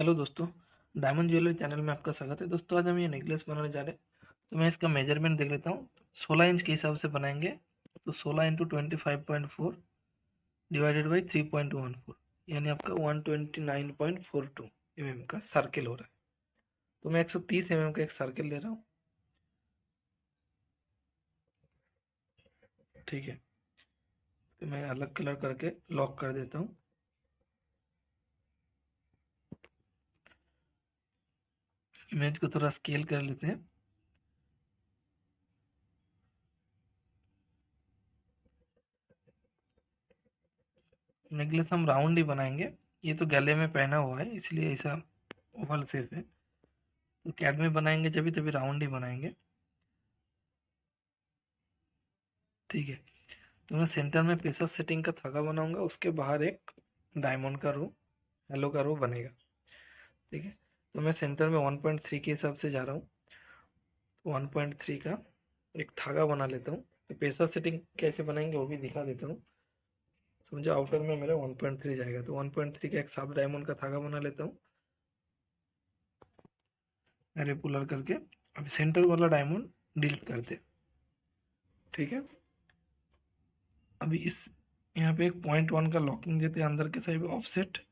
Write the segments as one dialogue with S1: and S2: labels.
S1: Hello दोस्तों, diamond jewellery channel में आपका स्वागत है। दोस्तों आज हम ये नेकलेस बनाने जा रहे हैं। तो मैं इसका मेजरमेंट देख लेता हूँ। 16 इंच के हिसाब से बनाएंगे। तो 16 इंटू 25.4 डिवाइडेड बाई 3.14 यानी आपका 129.42 का सर्किल हो रहा है। तो मैं 130 का एक सर्किल ले रहा हूँ। ठीक है, तो मैं अलग कलर करके लॉक कर देता हूँ। इमेज को थोड़ा स्केल कर लेते हैं। नेकलेस हम राउंड ही बनाएंगे। ये तो गले में पहना हुआ है इसलिए ऐसा ओवल शेप है। तो कैद में बनाएंगे जब भी तभी राउंड ही बनाएंगे। ठीक है, तो मैं सेंटर में पेशा सेटिंग का धागा बनाऊंगा। उसके बाहर एक डायमंड का रो, येलो का रो बनेगा। ठीक है, तो मैं सेंटर में 1.3 के हिसाब से जा रहा हूँ। तो 1.3 का एक धागा बना लेता हूँ। तो पेशा सेटिंग कैसे बनाएंगे वो भी दिखा देता हूँ। समझो आउटर में मेरा 1.3 जाएगा, तो 1.3 का एक 7 डायमंड का धागा बना लेता हूँ रेपुलर करके। अब सेंटर वाला डायमंड डिलीट करते। ठीक है, अभी इस यहाँ पे एक 0.1 का लॉकिंग देते हैं अंदर के साइड ऑफसेट।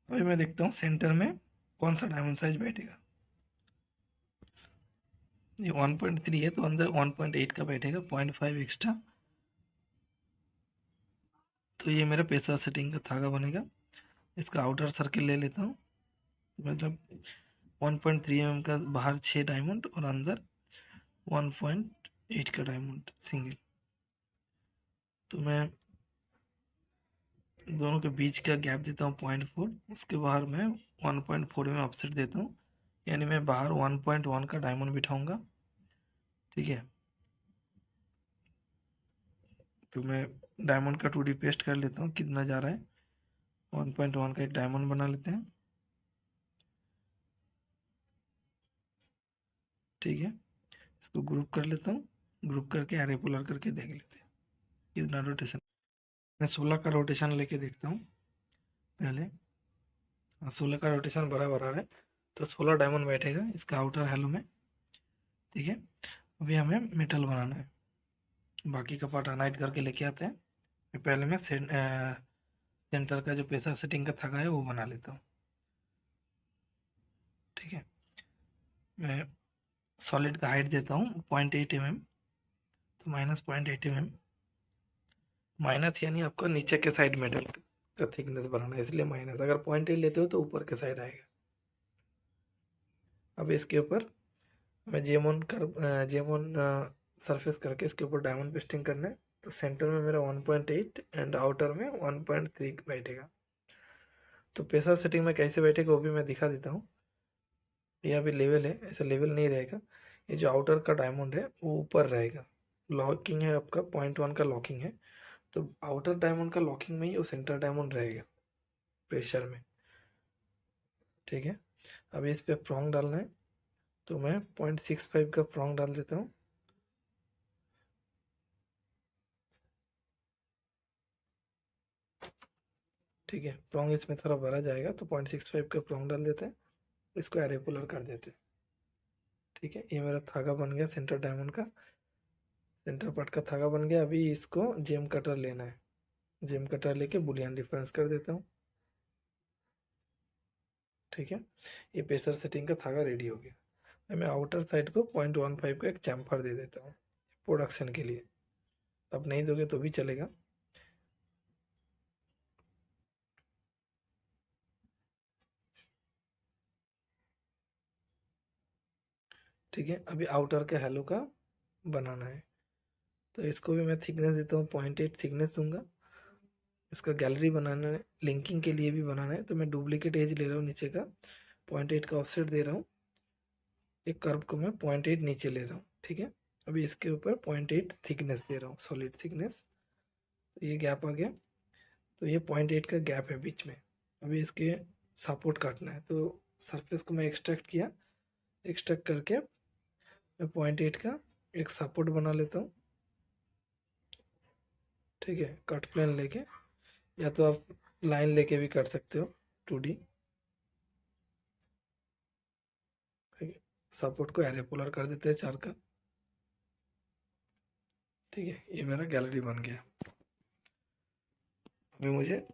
S1: अभी मैं देखता हूँ सेंटर में कौन सा डायमंड साइज बैठेगा। ये 1.3 है तो अंदर 1.8 का बैठेगा, 0.5 एक्स्ट्रा। तो ये मेरा पेशा सेटिंग का धागा बनेगा। इसका आउटर सर्किल ले लेता हूँ। मतलब 1.3 का बाहर 6 डायमंड और अंदर 1.8 का डायमंड सिंगल। तो मैं दोनों के बीच का गैप देता हूँ 0.4। उसके बाहर मैं 1.4 में ऑफसेट देता हूँ, यानी मैं बाहर 1.1 का डायमंड बिठाऊंगा। ठीक है, तो मैं डायमंड का 2D पेस्ट कर लेता हूँ। कितना जा रहा है, 1.1 का एक डायमंड बना लेते हैं। ठीक है, इसको ग्रुप कर लेता हूँ। ग्रुप करके एरे पुलर करके देख लेते हैं कितना रोटेशन। मैं 16 का रोटेशन लेके देखता हूँ पहले। हाँ, 16 का रोटेशन बराबर आ रहा है। तो 16 डायमंड बैठेगा इसका आउटर हेलो में। ठीक है, अभी हमें मेटल बनाना है। बाकी का पार्ट अनाइट करके लेके आते हैं। पहले मैं सेंटर का जो पेशा सेटिंग का धागा है वो बना लेता हूँ। ठीक है, मैं सॉलिड का हाइट देता हूँ 0.8 तो -0.8 माइनस यानी आपको नीचे के साइड मेटल का थिकनेस बनाना है, इसलिए माइनस। अगर 0.8 लेते हो तो ऊपर के साइड आएगा। अब इसके ऊपर मैं जेमोन सरफेस करके इसके ऊपर डायमंड पेस्टिंग करना है। तो सेंटर में मेरा 1.8 एंड आउटर में 1.3 बैठेगा। तो पेशा सेटिंग में कैसे बैठेगा वो भी मैं दिखा देता हूँ। ये अभी लेवल है, ऐसा लेवल नहीं रहेगा। ये जो आउटर का डायमंड है वो ऊपर रहेगा। लॉकिंग है आपका 0.1 का लॉकिंग है। तो आउटर डायमंड का लॉकिंग में ही वो सेंटर डायमंड रहेगा प्रेशर में। ठीक है, अभी इस पे प्रॉन्ग डालना है। तो मैं 0.65 का प्रॉन्ग डाल देता हूँ। ठीक है, प्रॉन्ग इसमें थोड़ा भरा जाएगा तो 0.65 का प्रॉन्ग डाल देते हैं। इसको एरेपुलर कर देते हैं। ठीक है, ये मेरा धागा बन गया सेंटर डायमंड का। सेंटर पार्ट का धागा बन गया। अभी इसको जेम कटर लेना है। जेम कटर लेके बुलियन डिफरेंस कर देता हूँ। ठीक है, ये पेसर सेटिंग का धागा रेडी हो गया। अब मैं आउटर साइड को 0.15 का एक चैम्फर दे देता हूँ प्रोडक्शन के लिए। अब नहीं दोगे तो भी चलेगा। ठीक है, अभी आउटर के हेलो का बनाना है। तो इसको भी मैं थिकनेस देता हूँ, 0.8 थिकनेस दूंगा। इसका गैलरी बनाना है, लिंकिंग के लिए भी बनाना है। तो मैं डुप्लीकेट एज ले रहा हूँ नीचे का, 0.8 का ऑफसेट दे रहा हूँ। एक कर्व को मैं 0.8 नीचे ले रहा हूँ। ठीक है, अभी इसके ऊपर 0.8 थिकनेस दे रहा हूँ, सॉलिड थिकनेस। तो ये गैप आ गया। तो ये 0.8 का गैप है बीच में। अभी इसके सपोर्ट काटना है। तो सरफेस को मैं एक्सट्रैक्ट किया। एक्सट्रैक्ट करके मैं 0.8 का एक सपोर्ट बना लेता हूँ। ठीक है, कट प्लेन लेके, या तो आप लाइन लेके भी कर सकते हो 2D। सपोर्ट को एरे कर देते हैं 4 का। ठीक है, ये मेरा गैलरी बन गया। अभी मुझे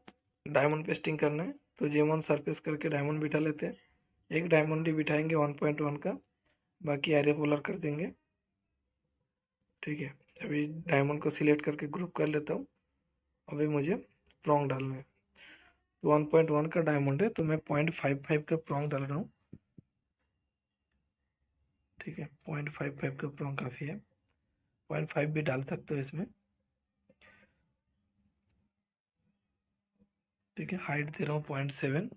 S1: डायमंड पेस्टिंग करना है, तो जेमॉन सरफेस करके डायमंड बिठा लेते हैं। एक डायमंड ही बिठाएंगे 1.1 का, बाकी एरे कर देंगे। ठीक है, अभी डायमंड को सिलेक्ट करके ग्रुप कर लेता हूँ। अभी मुझे प्रॉन्ग डालना है, तो 1.1 का डायमंड है, तो मैं 0.55 का प्रॉन्ग डाल रहा हूँ। ठीक है, 0.55 का प्रॉन्ग काफ़ी है, 0.5 भी डाल सकते हो इसमें। ठीक है, हाइट दे रहा हूँ 0.7।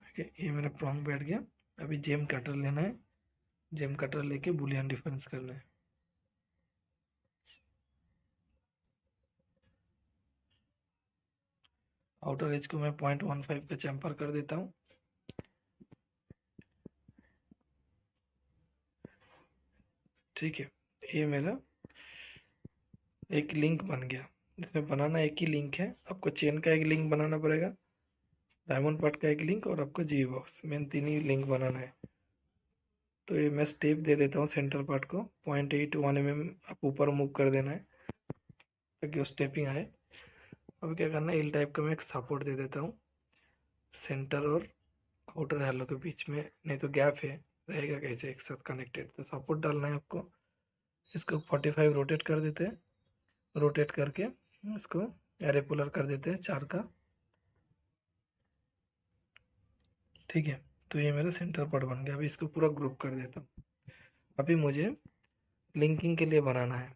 S1: ठीक है, ये मेरा प्रॉन्ग बैठ गया। अभी जेम कटर लेना है, जेम कटर लेके बुलियन डिफरेंस करना है। आउटर एज को मैं 0.15 का चैम्पर कर देता हूँ। ठीक है, ये मेरा एक लिंक बन गया। इसमें बनाना एक ही लिंक है, आपको चेन का एक लिंक बनाना पड़ेगा, डायमंड पार्ट का एक लिंक, और आपको जी बॉक्स, मेन 3 ही लिंक बनाना है। तो ये मैं स्टेप दे देता हूँ सेंटर पार्ट को 0.81 mm आप ऊपर मूव कर देना है ताकि वो स्टेपिंग आए। अब क्या करना है, एल टाइप का मैं एक सपोर्ट दे देता हूँ सेंटर और आउटर हेलो के बीच में, नहीं तो गैप है, रहेगा कैसे एक साथ कनेक्टेड, तो सपोर्ट डालना है आपको। इसको 45 रोटेट कर देते हैं, रोटेट करके इसको एरे कर देते हैं 4 का। ठीक है, तो ये मेरा सेंटर पार्ट बन गया। अभी इसको पूरा ग्रुप कर देता हूँ। अभी मुझे लिंकिंग के लिए बनाना है,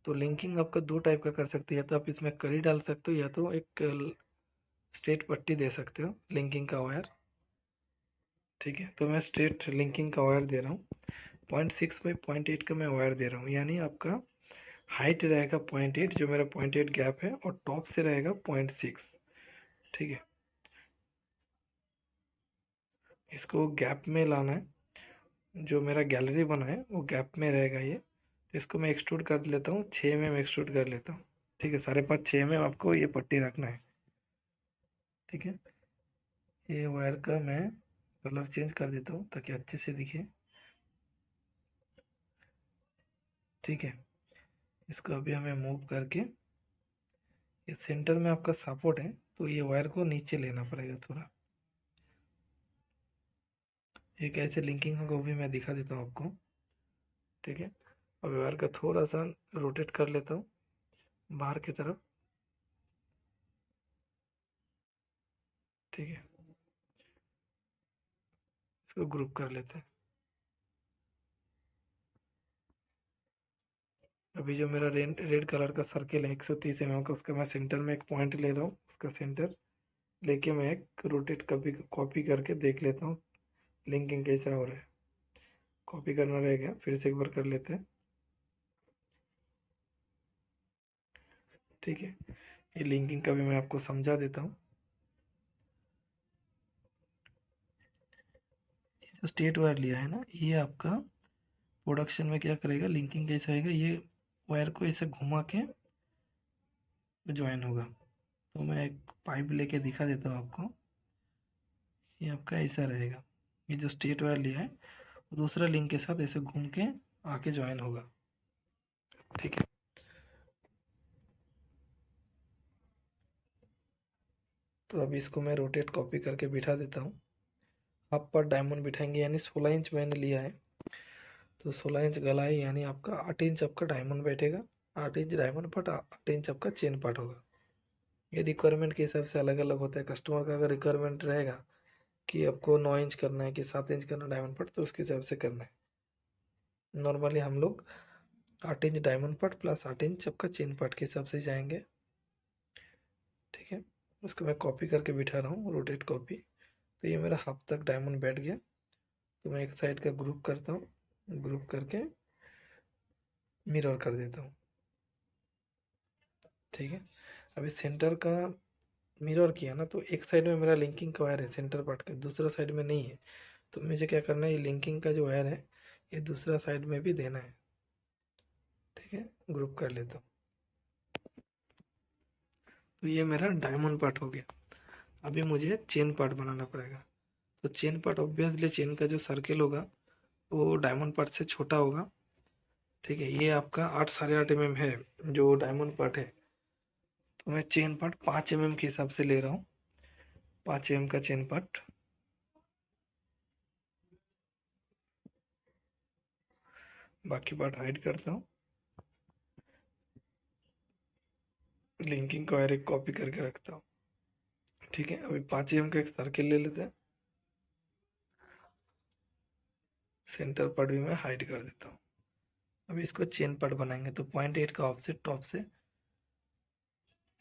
S1: तो लिंकिंग आपका 2 टाइप का कर सकते हो, या तो आप इसमें करी डाल सकते हो, या तो एक स्ट्रेट पट्टी दे सकते हो लिंकिंग का वायर। ठीक है, तो मैं स्ट्रेट लिंकिंग का वायर दे रहा हूँ, 0.6 बाई 0.8 का मैं वायर दे रहा हूँ, यानी आपका हाइट रहेगा 0.8, जो मेरा 0.8 गैप है, और टॉप से रहेगा 0.6। ठीक है, इसको गैप में लाना है, जो मेरा गैलरी बना है वो गैप में रहेगा ये। तो इसको मैं एक्सट्रूड कर लेता हूँ, 6 में एक्सट्रूड कर लेता हूँ। ठीक है, 5.5 6 में आपको ये पट्टी रखना है। ठीक है, ये वायर का मैं कलर चेंज कर देता हूँ ताकि अच्छे से दिखे। ठीक है, इसको अभी हमें मूव करके, ये सेंटर में आपका सपोर्ट है, तो ये वायर को नीचे लेना पड़ेगा थोड़ा। ये कैसे लिंकिंग होगा वो भी मैं दिखा देता हूँ आपको। ठीक है, अब वायर का थोड़ा सा रोटेट कर लेता हूँ बाहर की तरफ। ठीक है, इसको ग्रुप कर लेते हैं। अभी जो मेरा रेड रेड कलर का सर्किल है 130 mm का, उसका मैं सेंटर में एक पॉइंट ले रहा हूँ, उसका सेंटर लेके मैं एक रोटेट कॉपी करके देख लेता हूँ लिंकिंग कैसा हो रहा है। कॉपी करना रह गया, फिर से एक बार कर लेते हैं। ठीक है, ये लिंकिंग का भी मैं आपको समझा देता हूँ। ये जो स्टेट वायर लिया है ना, ये आपका प्रोडक्शन में क्या करेगा, लिंकिंग कैसा आएगा, ये वायर को ऐसे घुमा के ज्वाइन होगा। तो मैं एक पाइप लेके दिखा देता हूँ आपको। ये आपका ऐसा रहेगा, ये जो स्टेट वायर लिया है वो दूसरा लिंक के साथ ऐसे घूम के आके ज्वाइन होगा। ठीक है, तो अभी इसको मैं रोटेट कॉपी करके बिठा देता हूँ। आप पर डायमंड बिठाएंगे, यानी 16 इंच मैंने लिया है, तो 16 इंच गलाई, यानी आपका 8 इंच आपका डायमंड बैठेगा, 8 इंच डायमंड पार्ट, 8 इंच आपका चेन पार्ट होगा। ये रिक्वायरमेंट के हिसाब से अलग अलग होता है, कस्टमर का अगर रिक्वायरमेंट रहेगा कि आपको 9 इंच करना है कि 7 इंच करना है डायमंड पार्ट, तो उसके हिसाब से करना है। नॉर्मली हम लोग 8 inch diamond part plus 8 inch आपका चेन पार्ट के हिसाब से जाएंगे। ठीक है, इसको मैं कॉपी करके बिठा रहा हूँ, रोटेट कॉपी। तो ये मेरा हाफ तक डायमंड बैठ गया, तो मैं एक साइड का ग्रुप करता हूँ, ग्रुप करके मिरर कर देता हूँ। ठीक है, अभी सेंटर का मिरर किया ना, तो एक साइड में मेरा लिंकिंग का वायर है सेंटर पार्ट का, दूसरा साइड में नहीं है, तो मुझे क्या करना है, ये लिंकिंग का जो वायर है ये दूसरा साइड में भी देना है। ठीक है, ग्रुप कर लेता हूँ, तो ये मेरा डायमंड पार्ट हो गया। अभी मुझे चेन पार्ट बनाना पड़ेगा। तो चेन पार्ट ऑब्वियसली चेन का जो सर्किल होगा वो डायमंड पार्ट से छोटा होगा। ठीक है, ये आपका 8 साढ़े 8 mm है जो डायमंड पार्ट है। तो मैं चेन पार्ट 5 mm के हिसाब से ले रहा हूँ, 5 mm का चेन पार्ट। बाकी पार्ट हाइड करता हूँ। लिंकिंग का वायर एक कॉपी करके रखता हूँ। ठीक है, अभी 5 mm का एक सर्किल ले लेते हैं। सेंटर पार्ट भी मैं हाइड कर देता हूँ। अभी इसको चेन पार्ट बनाएंगे तो 0.8 का ऑफसेट टॉप से,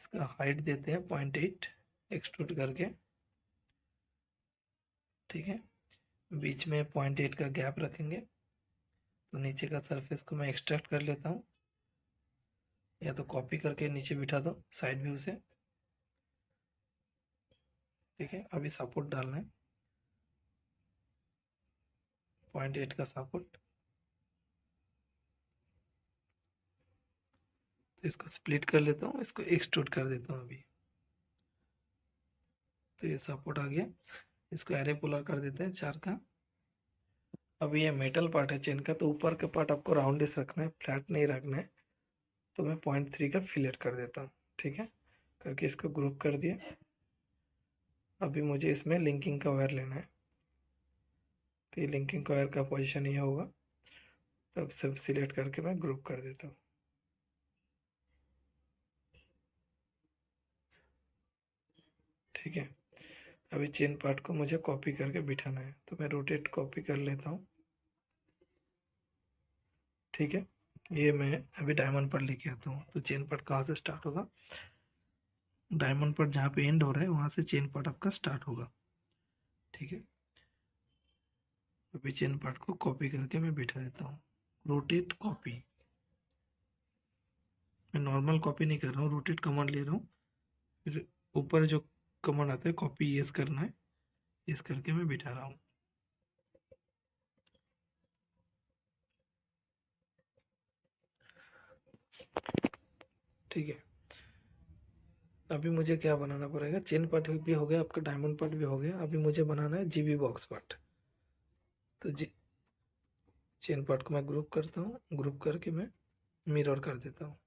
S1: इसका हाइट देते हैं 0.8 एक्सट्रूड करके। ठीक है, बीच में 0.8 का गैप रखेंगे। तो नीचे का सरफेस को मैं एक्सट्रैक्ट कर लेता हूँ, या तो कॉपी करके नीचे बिठा दो साइड व्यू से। ठीक है, अभी सपोर्ट डालना है, 0.8 का सपोर्ट। तो इसको स्प्लिट कर लेता हूँ, इसको एक्सट्रूड कर देता हूँ अभी। तो ये सपोर्ट आ गया, इसको एरे पोलर कर देते हैं 4 का। अब ये मेटल पार्ट है चेन का, तो ऊपर का पार्ट आपको राउंडिश रखना है, फ्लैट नहीं रखना है। तो मैं 0.3 का फिलेट कर देता हूँ। ठीक है, करके इसको ग्रुप कर दिया। अभी मुझे इसमें लिंकिंग का वायर लेना है। तो ये लिंकिंग का वायर का पोजीशन ये होगा। तब सब सिलेक्ट करके मैं ग्रुप कर देता हूँ। ठीक है, अभी चेन पार्ट को मुझे कॉपी करके बिठाना है, तो मैं रोटेट कॉपी कर लेता हूँ। ठीक है, ये मैं अभी डायमंड पर लेके आता हूँ। तो चेन पार्ट कहाँ से स्टार्ट होगा, डायमंड पर जहाँ पे एंड हो रहा है वहाँ से चेन पार्ट आपका स्टार्ट होगा। ठीक है, अभी चेन पार्ट को कॉपी करके मैं बिठा देता हूँ। रोटेट कॉपी, मैं नॉर्मल कॉपी नहीं कर रहा हूँ, रोटेट कमांड ले रहा हूँ। फिर ऊपर जो कमांड आता है कॉपी यस करना है, यस करके मैं बिठा रहा हूँ। ठीक है, अभी मुझे क्या बनाना पड़ेगा, चेन पार्ट भी हो गया आपका, डायमंड पार्ट भी हो गया। अभी मुझे बनाना है जीबी बॉक्स पार्ट। तो चेन पार्ट को मैं ग्रुप करता हूँ, ग्रुप करके मैं मिरर कर देता हूँ।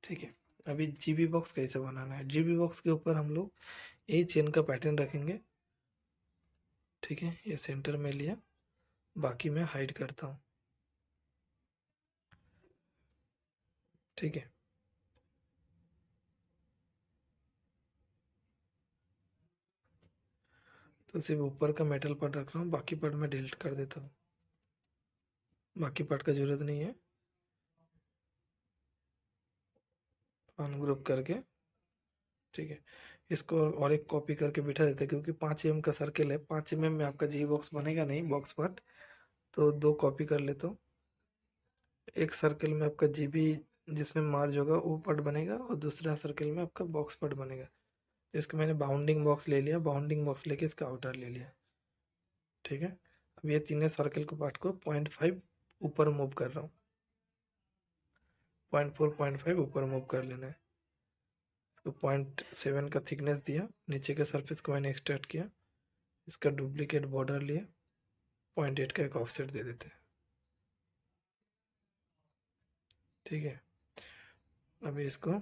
S1: ठीक है, अभी जीबी बॉक्स कैसे बनाना है, जीबी बॉक्स के ऊपर हम लोग यही चेन का पैटर्न रखेंगे। ठीक है, ये सेंटर में लिया, बाकी मैं हाइड करता हूँ। ठीक है, तो सिर्फ ऊपर का मेटल पार्ट रख रहा हूँ, बाकी पार्ट मैं डिलीट कर देता हूँ। बाकी पार्ट का जरूरत नहीं है, अनग्रुप करके। ठीक है, इसको और एक कॉपी करके बिठा देते हैं, क्योंकि 5 mm का सर्किल है, 5 mm में आपका जी बॉक्स बनेगा नहीं, बॉक्स पार्ट। तो 2 कॉपी कर लेता हूँ। एक सर्किल में आपका जीबी जिसमें मार्ज होगा वो पार्ट बनेगा, और दूसरा सर्किल में आपका बॉक्स पार्ट बनेगा। तो इसका मैंने बाउंडिंग बॉक्स ले लिया, बाउंडिंग बॉक्स लेके इसका आउटर ले लिया। ठीक है, अब ये तीनों सर्किल को पार्ट को 0.5 ऊपर मूव कर रहा हूँ, 0.4 0.5 ऊपर मूव कर लेना है। इसको 0.7 का थिकनेस दिया, नीचे के सरफेस को मैंने एक्सट्रैक्ट किया, इसका डुप्लीकेट बॉर्डर लिए, 0.8 का एक ऑफसेट दे देते हैं। ठीक है, अभी इसको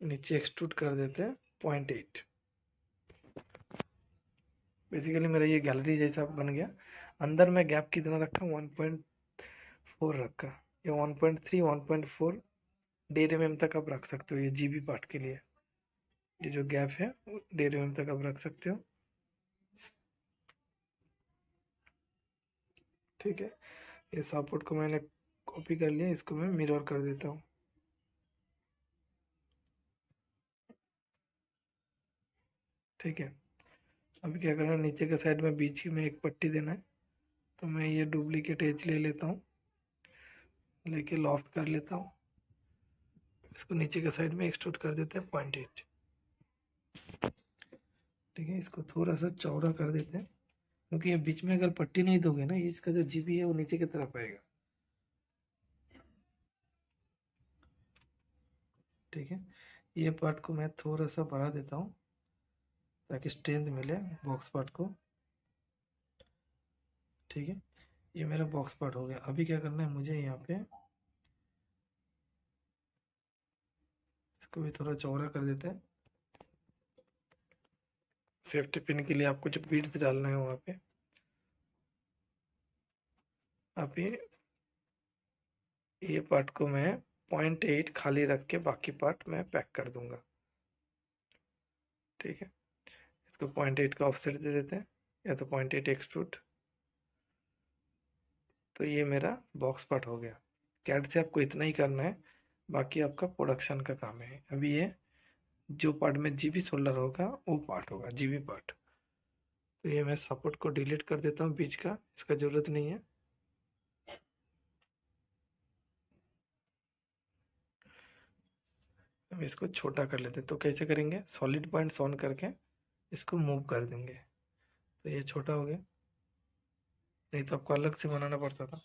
S1: नीचे एक्सट्रूड कर देते हैं 0.8। बेसिकली मेरा ये गैलरी जैसा बन गया। अंदर में गैप कितना रखा, 1.4 रखा, या 1.3 1.4 1.5 mm तक आप रख सकते हो ये जीबी पार्ट के लिए। ये जो गैप है 1.5 mm तक आप रख सकते हो। ठीक है, ये सपोर्ट को मैंने कॉपी कर लिया, इसको मैं मिरर कर देता हूँ। ठीक है, अभी क्या करना है, नीचे के साइड में बीच में एक पट्टी देना है। तो मैं ये डुप्लीकेट एज ले लेता हूँ, लेके लॉफ्ट कर लेता हूँ, इसको नीचे के साइड में एक्सट्रूड कर देते हैं 0.8। ठीक है, इसको थोड़ा सा चौड़ा कर देते हैं, क्योंकि ये बीच में अगर पट्टी नहीं दोगे ना, ये इसका जो जीबी है वो नीचे की तरफ आएगा। ठीक है, ये पार्ट को मैं थोड़ा सा बढ़ा देता हूँ ताकि स्ट्रेंथ मिले बॉक्स पार्ट को। ठीक है, ये मेरा बॉक्स पार्ट हो गया। अभी क्या करना है मुझे, यहाँ पे इसको भी थोड़ा चौड़ा कर देते हैं। सेफ्टी पिन के लिए आपको जो बीड्स डालना है वहाँ पे आप ये पार्ट को मैं 0.8 खाली रख के बाकी पार्ट मैं पैक कर दूंगा। ठीक है, इसको 0.8 का ऑफसेट दे देते हैं या तो 0.8 एक्सट्रूड। तो ये मेरा बॉक्स पार्ट हो गया। कैड से आपको इतना ही करना है, बाकी आपका प्रोडक्शन का काम है। अभी ये जो पार्ट में जीबी सोल्डर होगा वो पार्ट होगा जीबी पार्ट। तो ये मैं सपोर्ट को डिलीट कर देता हूँ बीच का, इसका ज़रूरत नहीं है। हम इसको छोटा कर लेते हैं। तो कैसे करेंगे, सॉलिड पॉइंट्स ऑन करके इसको मूव कर देंगे। तो ये छोटा हो गया, नहीं तो आपको अलग से बनाना पड़ता था।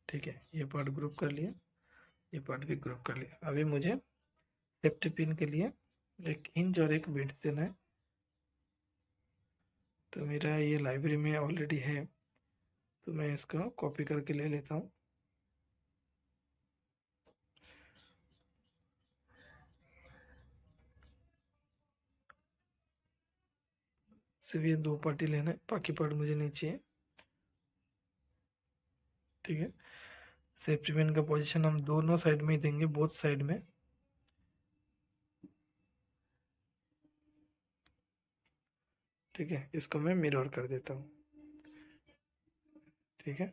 S1: ठीक है, ये पार्ट ग्रुप कर लिया, ये पार्ट भी ग्रुप कर लिया। अभी मुझे सेफ्टी पिन के लिए एक इंच और एक बिट देना है। तो मेरा ये लाइब्रेरी में ऑलरेडी है, तो मैं इसको कॉपी करके ले लेता हूँ। सिर्फ ये 2 पार्ट ही लेना है, बाकी पार्ट मुझे नहीं चाहिए। ठीक है, सेफ्टी पिन का पोजीशन हम दोनों साइड में ही देंगे, बोथ साइड में। ठीक है, इसको मैं मिरर कर देता हूँ। ठीक है,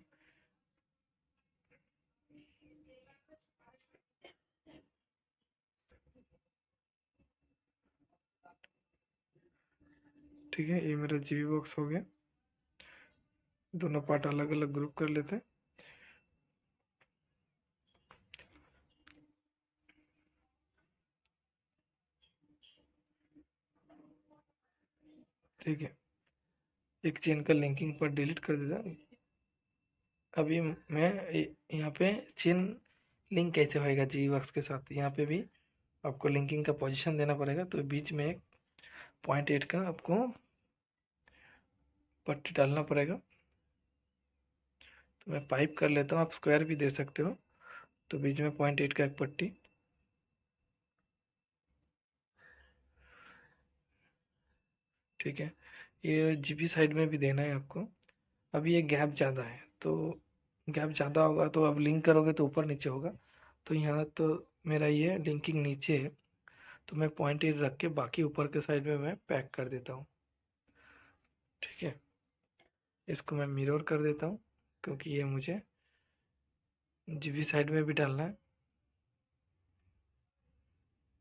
S1: ठीक है, ये मेरा जीबी बॉक्स हो गया। दोनों पार्ट अलग अलग ग्रुप कर लेते हैं। ठीक है, एक चेन का लिंकिंग पर डिलीट कर देता हूँ। अभी मैं यहाँ पे चेन लिंक कैसे होएगा जी बॉक्स के साथ, यहाँ पे भी आपको लिंकिंग का पोजीशन देना पड़ेगा। तो बीच में एक 0.8 का आपको पट्टी डालना पड़ेगा। तो मैं पाइप कर लेता हूँ, आप स्क्वायर भी दे सकते हो। तो बीच में 0.8 का एक पट्टी। ठीक है, ये जीबी साइड में भी देना है आपको। अभी ये गैप ज़्यादा है, तो गैप ज़्यादा होगा तो अब लिंक करोगे तो ऊपर नीचे होगा। तो यहाँ तो मेरा ये लिंकिंग नीचे है, तो मैं 0.8 रख के बाकी ऊपर के साइड में मैं पैक कर देता हूँ। ठीक है, इसको मैं मिरर कर देता हूँ क्योंकि ये मुझे जीबी साइड में भी डालना है।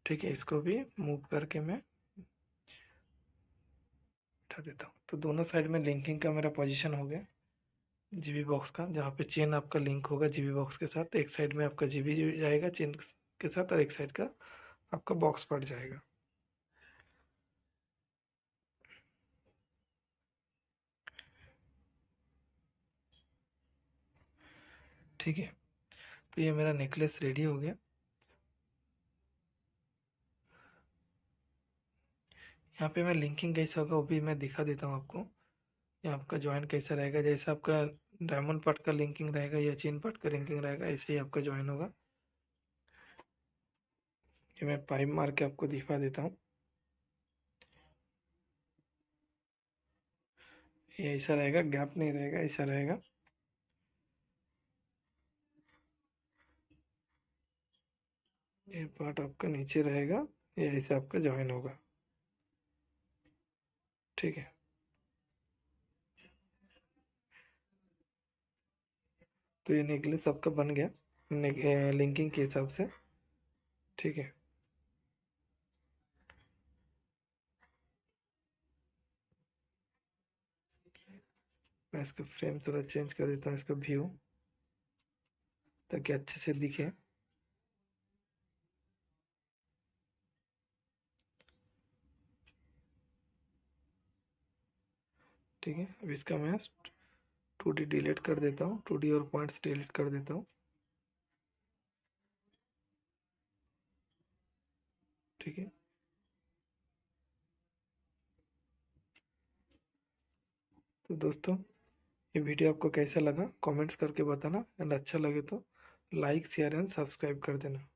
S1: ठीक है, इसको भी मूव करके मैं उठा देता हूँ। तो दोनों साइड में लिंकिंग का मेरा पोजीशन हो गया जीबी बॉक्स का, जहाँ पे चेन आपका लिंक होगा जीबी बॉक्स के साथ। एक साइड में आपका जीबी जाएगा चेन के साथ और एक साइड का आपका बॉक्स पड़ जाएगा। ठीक है, तो ये मेरा नेकलेस रेडी हो गया। यहाँ पे मैं लिंकिंग कैसा होगा वो भी मैं दिखा देता हूँ आपको। यहाँ आपका जॉइन कैसा रहेगा, जैसे आपका डायमंड पार्ट का लिंकिंग रहेगा या चेन पार्ट का लिंकिंग रहेगा, ऐसे ही आपका जॉइन होगा। ये मैं पाइप मार के आपको दिखा देता हूँ। ये ऐसा रहेगा, गैप नहीं रहेगा, ऐसा रहेगा। ये पार्ट आपका नीचे रहेगा, ये ऐसे आपका जॉइन होगा। ठीक है, तो ये नेकलेस आपका बन गया लिंकिंग के हिसाब से। ठीक है, मैं इसका फ्रेम थोड़ा चेंज कर देता हूँ, इसका व्यू, ताकि अच्छे से दिखे। ठीक है, अब इसका मैं 2D डिलीट कर देता हूँ, 2D और पॉइंट्स डिलीट कर देता हूँ। ठीक है। तो दोस्तों, ये वीडियो आपको कैसा लगा कमेंट्स करके बताना, एंड अच्छा लगे तो लाइक शेयर एंड सब्सक्राइब कर देना।